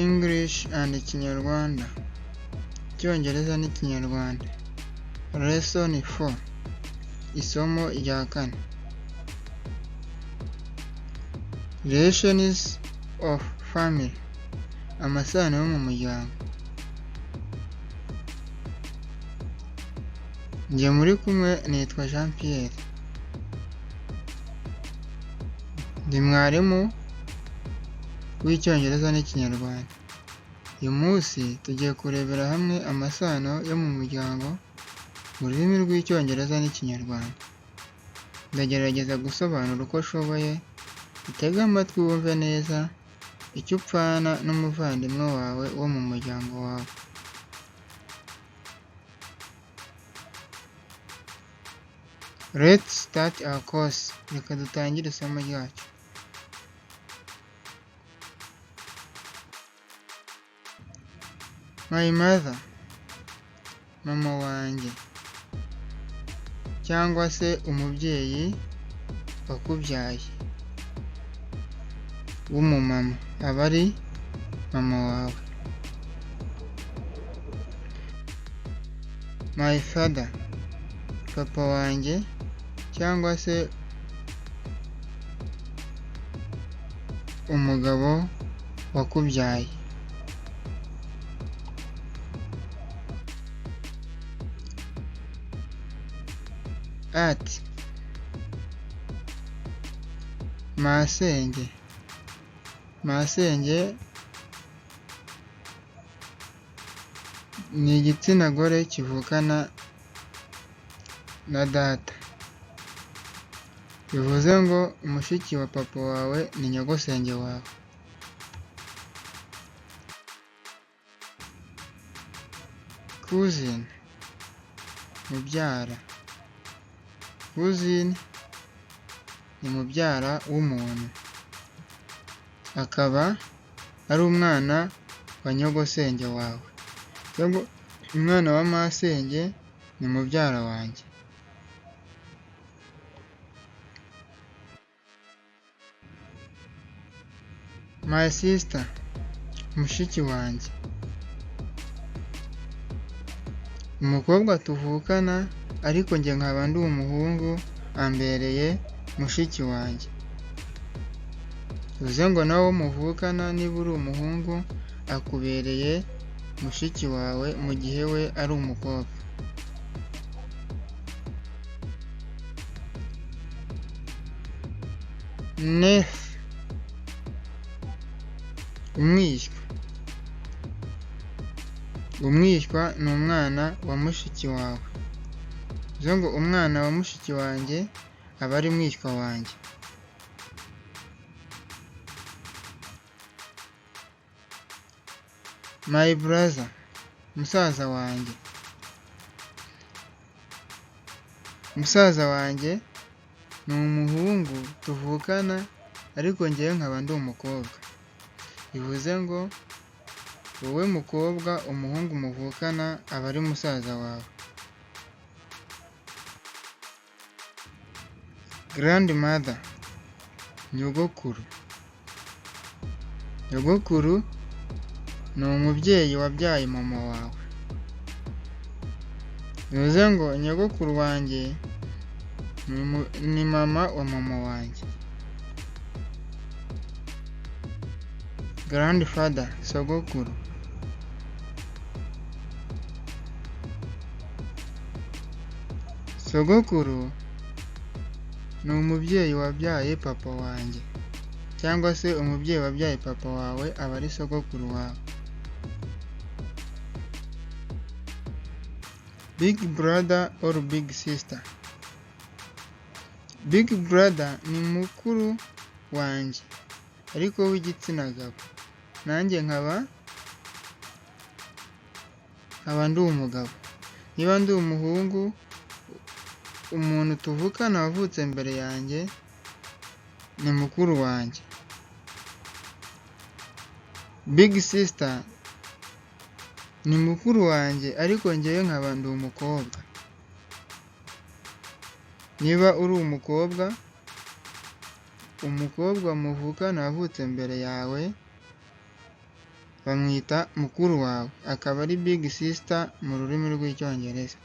English and Kinyarwanda. Icyongereza n'Ikinyarwanda. Lesson 4. Isomo rya 4. Relations of family. Amasano yo mu muryango. Njye muri kumwe nitwa Jean Pierre. Ndi mwarimu w'Icyongereza n'Ikinyarwanda. Uyu munsi tugiye kurebera hamwe amasano yo mu muryango mu rurimi rw'Icyongereza n'Ikinyarwanda. Ndagerageza gusobanura uko nshoboye, utege amatwi wumve neza icyo upfana n'umuvandimwe wawe wo mu muryango wawe. Let's start our course. Reka dutangire isomo ryacu. My mother, mama wanjye, cyangwa se umubyeyi wakubyaye w'umumama, aba ari mama wawe. My father, papa wanjye, cyangwa se umugabo wakubyaye. Aunt, masenge. Masenge ni igitsina gore kivukana na data. Bivuze ngo mushiki wa papa wawe ni nyogosenge wawe. Cousin, mubyara. Cousin ni mubyara w'umuntu, akaba ari umwana wa nyogosenge wawe. Umwana wa masenge ni mubyara wanjye. My sister, mushiki wanjye. Umukobwa tuvukana ariko njye nkaba ndi umuhungu, ambereye mushiki wanjye. Bivuze ngo nawe muvukana niba uri umuhungu akubereye mushiki wawe mu gihe we ari umukobwa. Nephew, umwishywa. Umwishywa ni umwana wa mushiki wawe. Bivuze ngo umwana wa mushiki wanjye aba ari mwishywa wanjye. My brother, musaza wanjye. Musaza wanjye ni umuhungu tuvukana ariko njyewe nkaba ndi umukobwa. Bivuze ngo wowe mukobwa, umuhungu muvukana aba ari musaza wawe. Grandmother, nyogokuru. Nyogokuru ni umubyeyi wabyaye mama wawe. Bivuze ngo nyogokuru wanjye ni mama wa mama wanjye. Grandfather, sogokuru. Sogokuru ni umubyeyi wabyaye papa wanjye, cyangwa se umubyeyi wabyaye papa wawe aba ari sogokuru wawe. Big brother or big sister. Big brother ni mukuru wanjye ariko w'igitsina gabo, nanjye nkaba ndi umugabo. Niba ndi umuhungu, umuntu tuvukana wavutse mbere yanjye ni mukuru wanjye. Big sister ni mukuru wanjye ariko njyewe nkaba ndi umukobwa. Niba uri umukobwa, umukobwa muvukana wavutse mbere yawe bamwita mukuru wawe, akaba ari big sister mu rurimi rw'icyongereza.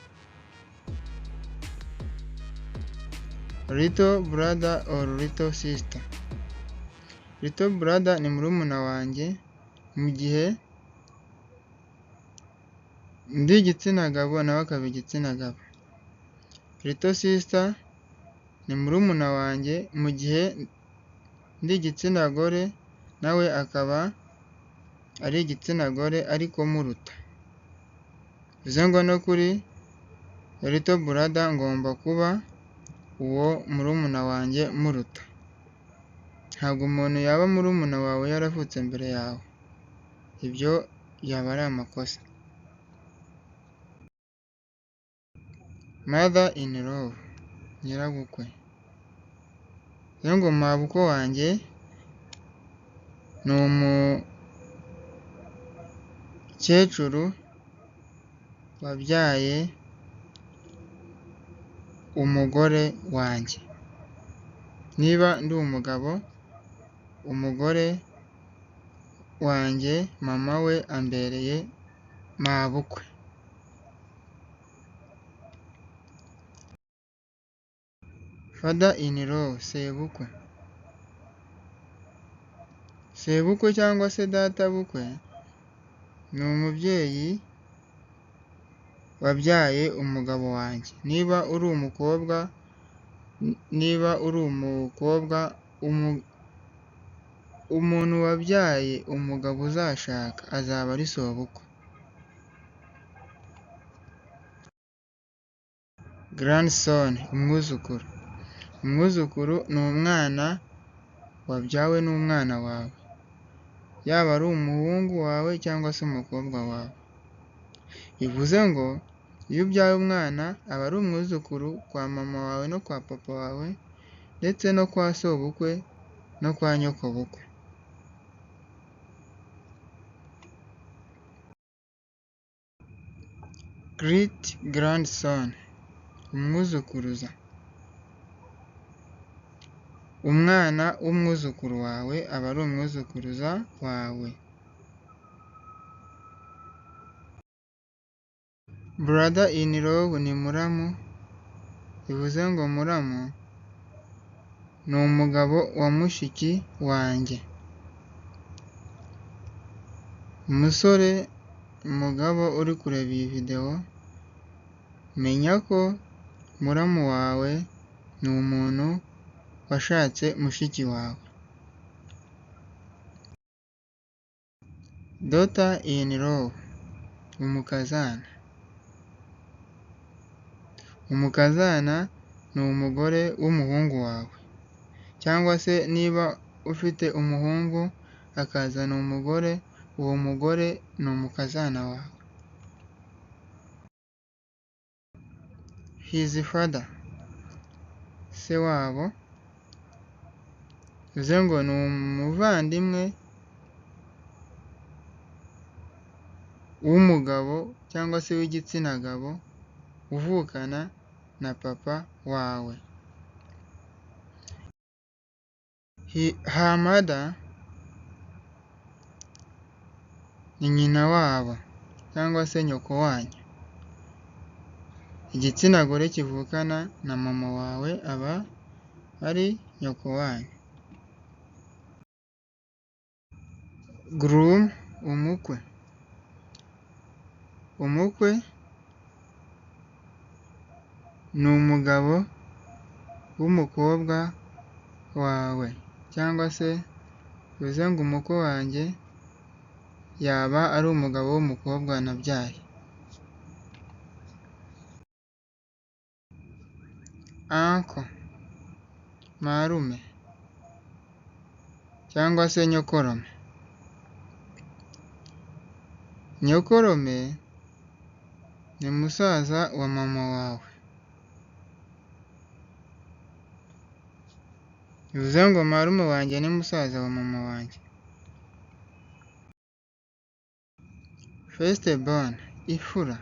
Little brother or little sister. Little brother ni murumuna wanjye mu gihe ndi igitsina gabo nawe akaba igitsina gabo. Little sister ni murumuna wanjye mu gihe ndi igitsina gore nawe akaba ari igitsina gore ariko muruta. Bivuze ngo no kuri little brother ngomba kuba uwo murumuna wanjye muruta. Ntabwo umuntu yaba murumuna wawe yaravutse mbere yawe, ibyo yaba ari amakosa. Mother in law, nyirabukwe. Bivuze ngo mabukwe wanjye ni umukecuru wabyaye umugore wanjye. Niba ndi umugabo, umugore wanjye mama we ambereye mabukwe. Father in law, sebukwe. Sebukwe cyangwa se databukwe ni umubyeyi wabyaye umugabo wanjye. Niba uri umukobwa, umuntu wabyaye umugabo uzashaka azaba ari sobukwe. Grandson, umwuzukuru. Umwuzukuru ni umwana wabyawe n'umwana wawe, yaba ari umuhungu wawe cyangwa se umukobwa wawe. Bivuze ngo iyo ubyaye umwana aba ari umwuzukuru kwa mama wawe no kwa papa wawe ndetse no kwa sobukwe no kwa nyokobukwe. Great grandson, umwuzukuruza. Umwana w'umwuzukuru wawe aba ari umwuzukuruza wawe. Brother in law ni muramu. Bivuze ngo muramu ni umugabo wa mushiki wanjye. Umusore, umugabo uri kureba iyi videwo, menya ko muramu wawe ni umuntu washatse mushiki wawe. Daughter in law, umukazana. Umukazana ni umugore w'umuhungu wawe, cyangwa se niba ufite umuhungu akazana umugore, uwo mugore ni umukazana wawe. His father, se wabo. Bivuze ngo ni umuvandimwe w'umugabo cyangwa se w'igitsina gabo uvukana na papa wawe. Her mother ni nyina wabo cyangwa se nyoko wanyu. Igitsina gore kivukana na mama wawe aba ari nyoko wanyu. Groom, umukwe. Umukwe ni umugabo w'umukobwa wawe, cyangwa se bivuze ngo umukwe wanjye yaba ari umugabo w'umukobwa nabyaye. Uncle, marume cyangwa se nyokorome. Nyokorome ni musaza wa mama wawe. Bivuze ngo marume wanjye ni musaza wa mama wanjye. First born, ifura.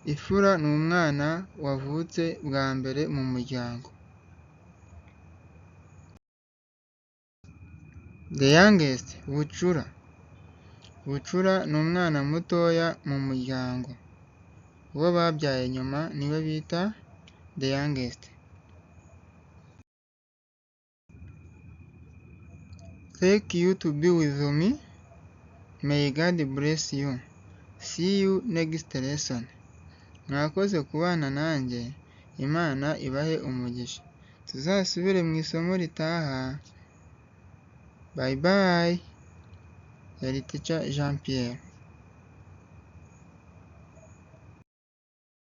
Ifura ni umwana wavutse bwa mbere mu muryango. The youngest, bucura. Bucura ni umwana mutoya mu muryango. Uwo babyaye nyuma niwe bita the youngest. Thank you to be with me. May God bless you. See you next lesson. Mwakoze kubana nanjye. Imana ibahe umugisha. Tuzasubire mu isomo ritaha. Bye bye. Yari Teacher Jean Pierre.